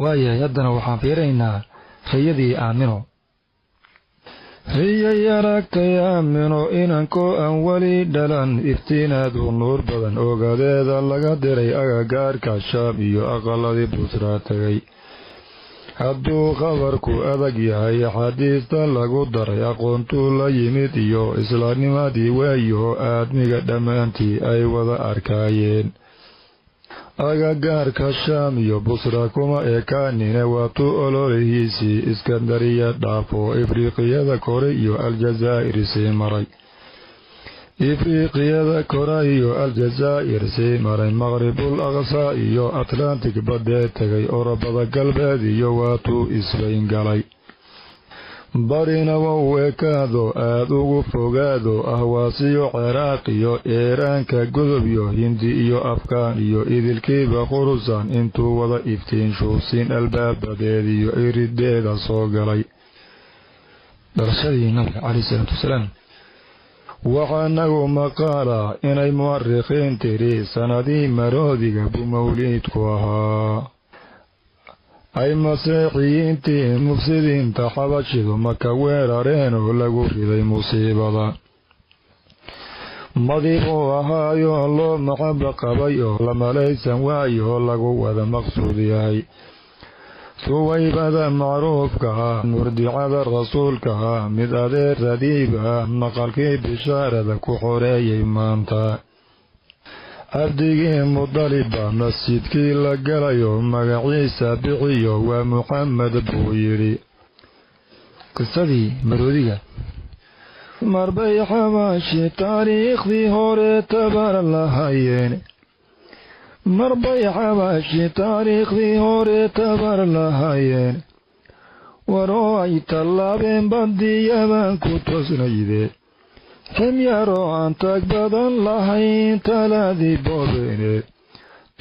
waayahay haddana waxaan fiiraynaa riyadii aamino. riyay aragtay aamino inankoo aan weli dhalan iftiinaad u nuur badan ogadeeda laga diray agagaarka shaam iyo aqaladii busraa tagay. hadduu khabarku adag yahay axaadiista lagu daray aqoontuu la yimid iyo islaamnimadii waayo aadmiga dhammaantii ay wada arkaayeen. agagaarka shaam iyo busra kuma ekaanine waatuu ololihiisii iskandariya dhaafo ifriiqiyada kore iyo aljazaa'ir sii maray. ifriiqiyada kore iyo aljazaa'ir sii maray maqribul aqsaa iyo atlantic baddee tegay orobada galbeed iyo waatuu isbayn galay. barina wau ekaado aad ugu fogaado ahwaasiyo ciraaq iyo eeraanka godob iyo hindi iyo afkaan iyo idilkiiba qurusan intuu wada iftiinshuusin albaabadeed iyo irideeda soo galay. dhalashadii nabiga calayhi salaatu wasalaam. waxaa nagu maqaala inay mu'arikhiin tiri sanadii maroodiga buu mawliidku ahaa. ay masiixiyiintii mufsidiinta xabashidu maka weerareen oo lagu riday musiibada. madib uu ahaayo loo maxaba qabay oo la malaysan waayo oo lagu wada maqsuud yahay. suwaybada macruufka ah murdicada rasuulka ah mid adeer radiib ah maqalkii bishaarada ku xoreeyay maanta. cabdigii mudaliba masjidkii la galayo magaciisa bixiyo waa muxamed buu yidhi. qisadii maroodiga. marbay xabaashi taariikhdii hore tabar lahayeen. marbay xabaashi taariikhdii hore tabar lahayeen. waroo ay tallaabeen badiyabaan ku tosnayde. ximyaroo aan taag badan lahayn talaadii boobeene.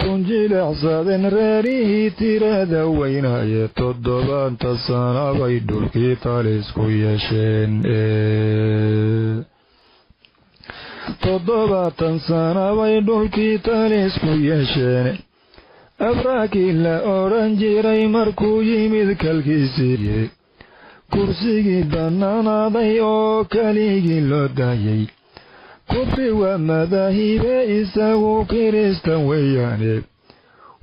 tunjilecsadeen reerihii tirada weynaaye 7 sana bay dhulkii talisku yeesheen. 7 sana bay dhulkii talisku yeesheen. abraakii la odhan jiray markuu yimid kalkiisiiye. kursigii bannaanaaday oo keligii loo daayay. kufri waa madaahibe isagu kiristan weeyaane.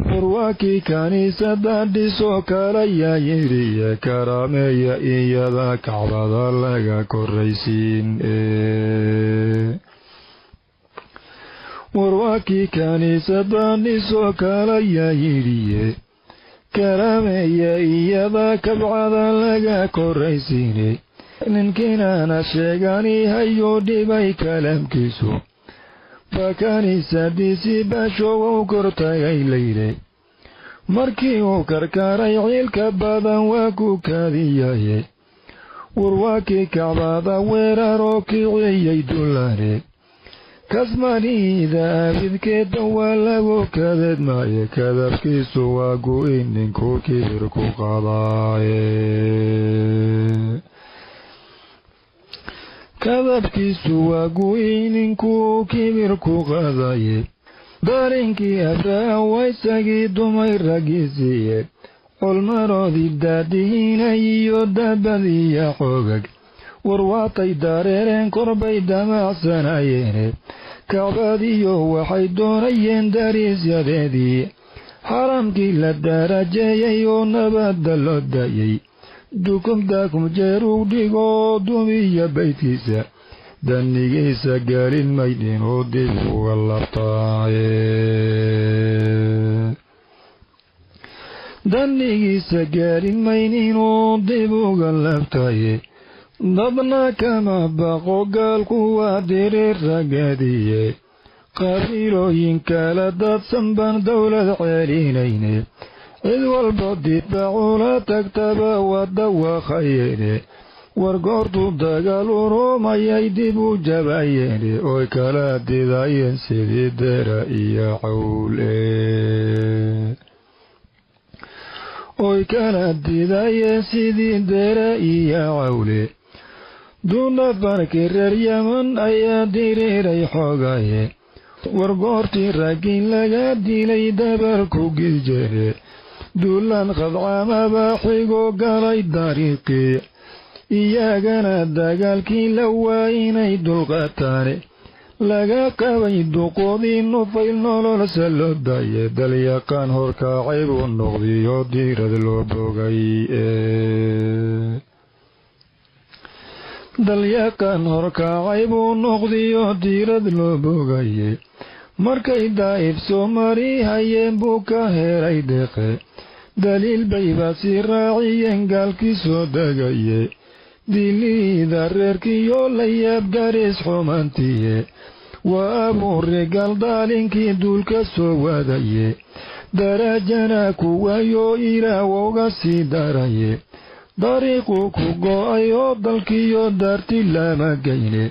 furwaakii kaniisada dhisoo kala yaa yidhiye karaameeya iyada kacbada laga korraysiin. furwaakii kaniisada dhisoo kala yaa yidhiye karaameeya iyada kabcada laga korraysiine. ninkiinaana sheegani hayuu dhibay kalaamkiisu. bakaniisadiisii baashoow kortagay layle. markii uu karkaray ciilka badan waa ku kaadiyaye. warwaakii kacbada weeraroo kiciyey dullaane. kasmaniida abidkeeda waa lagu kadeedmaaye. kadabkiisu waa gu'in ninkuu kibir ku qadaaye. kadabkiisu waa gu'in ninkuu kibir ku qadaye. darinkii abraha waa isagii dumay raggiisiiye. colmaroodii daadihiina iyo daabadiiya xoogag. warwaatay dareereen korbay damacsanaayeene. kacbadiyo waxay doonayeen dariisyadeedii. xaramkii la darajeeyey oo nabadda loo daayey. dukumdakum jeeruu dhigoo dumiya baydkiisa. dannigiisa gaalin maydhin oo dib uga labtaaye. dannigiisa gaalin maydhin oo dib uga labtaaye. dadna kama baqo gaalku waa diriir ragadiye. qabiilooyin kala dadsan baan dowlad ceelinayne. cid walba dibacula tagtaba wadda wakhayeene. war goortuu dagaal urumayay dib u jabayeene. oy kala didayeen sidii dera iyo cawle. oy kala didayeen sidii dera iyo cawle. dunafarkii reer yaman ayaa diriiray xoogaye. war goortii raggii laga dilay dabarku giljeere. duulaan qadcamaba xigo galay dariiqii iyagana dagaalkii la waayinay dulqataane laga qabay duqoodii nufayl nololsa loo daye dalyaqaan horkaacay buu noqdiyo diirad loo bogay dalyaqaan horkaacay buu noqdiyo diirad loo bogaye markay daa'if soo mari hayeen buu ka helay deeqe daliil bayba sii raaciyeen gaalkii soo degaye diliida reerkiyo la yaabgarees xumaantiye waa abuure galdaalinkii duulka soo wadaye darajana kuwayo ilaah wouga sii daraye dariiquu ku go'ay oo dalkiyo daarti lama geyne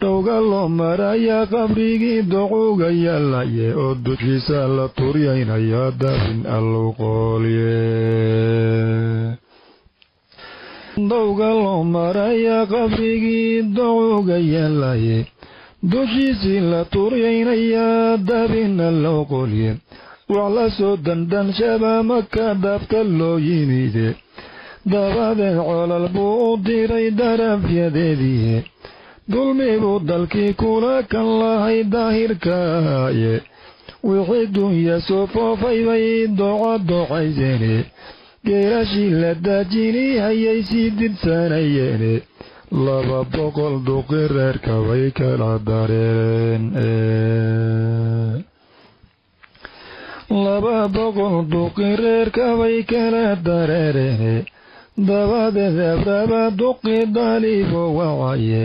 dhowga loo maraya qabrigii docuga yaalaye oo dushiisa la turyaynaya daafin allow qoolye dhowga loo maraya qabrigii docuga yaalaye dushiisii la turyaynayaa daafin allow qoolye wax la soo dandanshaba maka daabta loo yimide dabadeed colal buu u diray darafyadeedii dulmi buu dalkii kula kan lahay daahirkaaye wixii dunya soo foofay bay doocayseene geerashii la daajini hayay sii didsanayeene 200 duqi reerka way kala dareereen 200 duqi reerka way kala dareereene dabadeed abraba duqi daalibo wacaye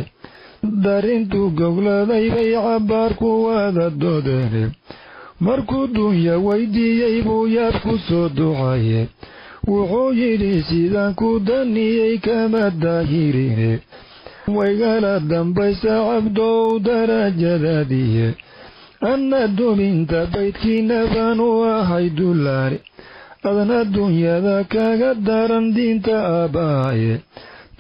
darintuu gogladay bay cabbaar ku wada doodeene markuu dunya weydiiyey buu yaab ku soo ducaye wuxuu yidhi sidaan ku daniyey kama daahirine waygala dambaysa cabdow darajadaadiye anna duminta baydkiina baan u ahay dullaane adna dunyada kaga daran diinta aabbaaye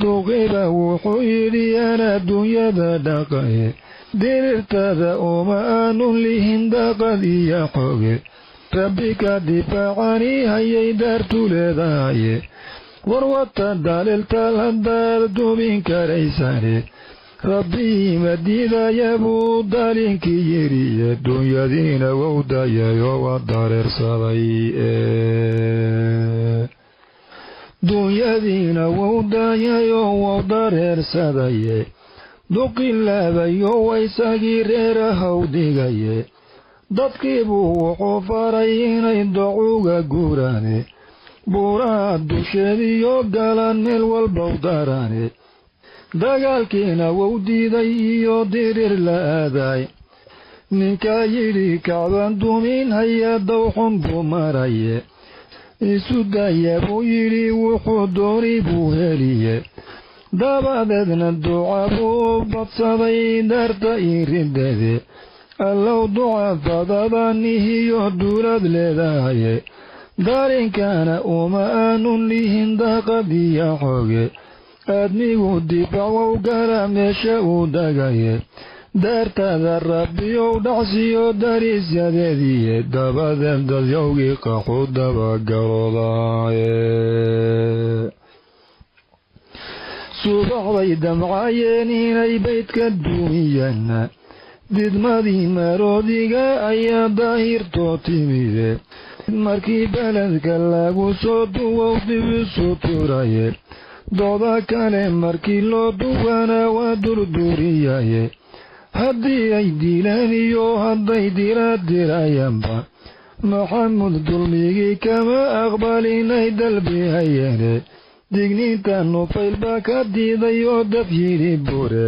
duqiba wuxuu yidhi ana dunyada dhaqaye dirirtada uma aanun lihin daqad iyo xooge rabbi ka difaacani hayay daartu leedahaye warwata daaliltal haddaad dumin karaysane rabbii madiidaya buu daalinkii yidhiye dunyadiina wou dayayoo waa dareersaday dunyadiina wou dayayoo wou dareersadaye duqilaabayo waysagii reerahaw dhigaye dadkiibuu wuxuu faray inay docuga guuraane buuraha dusheediyo galaan meel walbow daraane dagaalkiina wou diiday iyo dirir la aaday ninkaa yidhi kacbaan dumin haya dawxun buu maraye isu daya buu yidhi wuxuu dooni buu heliye dabadeedna duca buu badsaday daarta iridade allow ducafadadanihiyo duulad leedahaye daarinkana uma aanun lihin daqad iyo xooge aadmigu difacow gala meesha uu dagaye daartada rabbiyow dhacsiyo dariisyadeediye dabadeed dadyowgii qaxu dabagaloodaye subaxday damcayeen inay baydka duumiyana didmadii maroodiga ayaa daahirtoo timide markii beledka lagu soo duwow dib isu turaye dooda kale markii loo duwana waa durduriyaye haddii ay dilaan iyo hadday diraadirayanba maxamud dulmigii kama aqbalinay dalbihayeene digniinta nufayl baa ka diiday oo daf yidhi bure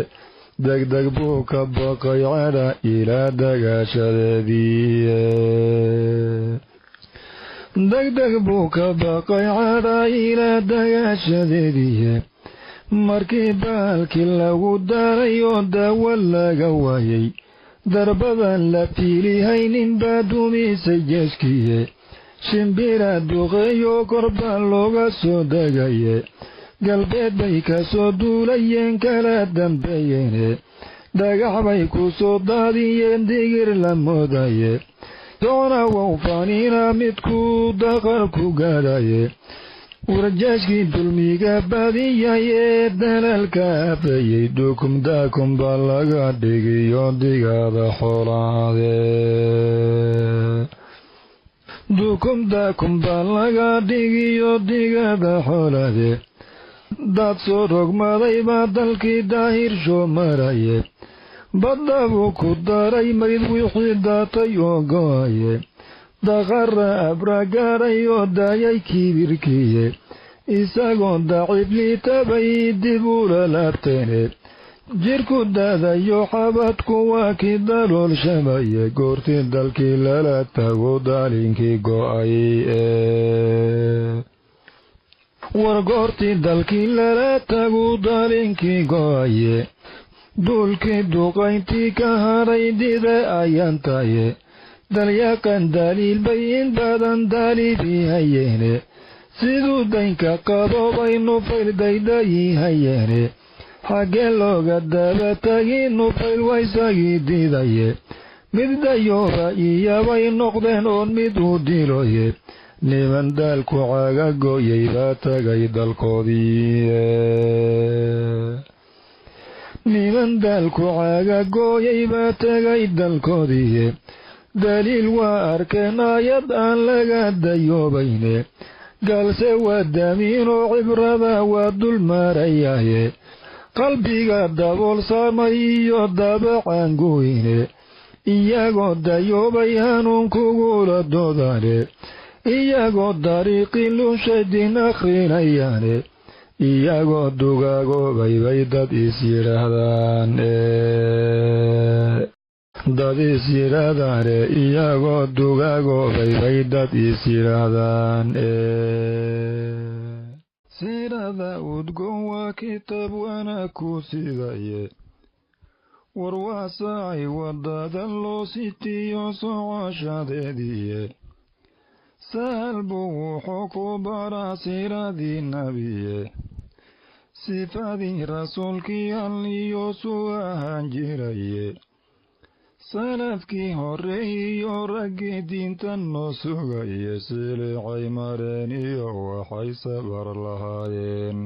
degdeg buu ka baqay cadha ilaa dagaashadeediiye degdeg buu ka baqay cadha ilaa dagaashadeediiye markii baalkii lagu daray oo daawo laga waayey darbadan la fiilihaynin baa dumisay jeeskiye shimbira duqeeyo korbaan looga soo degaye galbeed bay ka soo duulayeen kala dambeeyeene dhagax bay ku soo daadiyeen digir la moodaye doona wow faaniina midku daqar ku gaadhaye warjaaskii dulmiga badiyayee dalalka afayey dhukumdaakum baa laga dhigiyo digada xoolaade dhukumdaakum baa laga dhigiyo digada xoolaade dad soo rogmaday baa dalkii daahirsho maraye badda buu ku daray mayd wixii daatay oo go-aye daqara abragaadhay oo daayay kibirkiye isagoo daciif liitabay dib ula laabteene jirku daadayo xabadku waa kii daloolshamaye goortii dalkii lala tago daalinkii go-ay war goortii dalkii lala tagu daalinkii go-aye duulkii duqayntii ka hadhay dida ayaan taye dalyaqan daliil bay in badan daalibii hayeene siduu daynka qabo bay nufayl daydayi hayeene xaggee looga daba tagi nufayl waysagii didaye mid dayooba iyabay noqdeen oon mid u diloye niman daalku caga gooyay baa tagay dalkoodii niman daalku caga gooyay baa tagay dalkoodii daliil waa arkeen aayad aan laga dayoobayne galse waa daamiinoo cibrada waa dul maarayaye qalbiga dabool saamay iyo daabacaan gooyne iyagoo dayoobay hanuunkugula doodane iyagoo dariiqii lunshaydin akhrinayaane iyagoo dugaagoobay bay dad is yidhaahdaan dad is yidhaahdaane iyagoo dugaagoobay bay dad is yidhaahdaan siirada udgoon waa kitaab wanaag ku sidaye war waa saacay wadada loo sitiyo socoshadeediye sahal buu wuxuu ku baraa siiradii nabiye sifadii rasuulkii alliyo suu ahaan jiraye salafkii hore iyo raggii diintan noo sugaye silicay mareen iyo waxay sabar lahaayeen